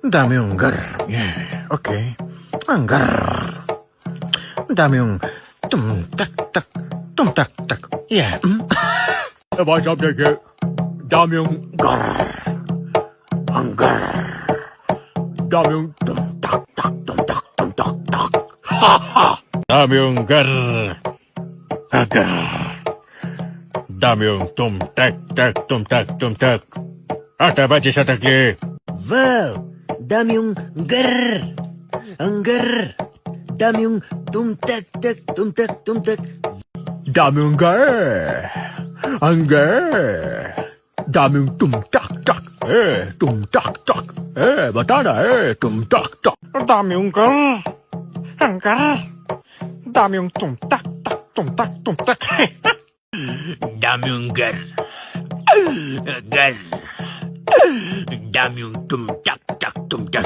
Dami yung gar. Yeah, okay. Ang gar. Dami yung tum-tak-tak, tum-tak-tak. Yeah. Diba sabi ko, dami yung Gar. Ang gar. dami yung Tum-tak-tak, tum-tak, tum-tak-tak. dami yung gar. Agar. Dami yung tum-tak-tak, tum-tak. Ata ba sa takli? Wow! Dami yung gar! Ang gar! Dami yung tumtak-tak, tumtak. Dami yung gar. Ang gar. Dami yung tumtak-tak. Tumtak-tak. Bata na tumtak-tak. Dami yung gar. Ang gar. Dami yung tum-tak-tak, tum-tak. Dami yung gar. Gar. Dami yung tum-tak-tak. Gar.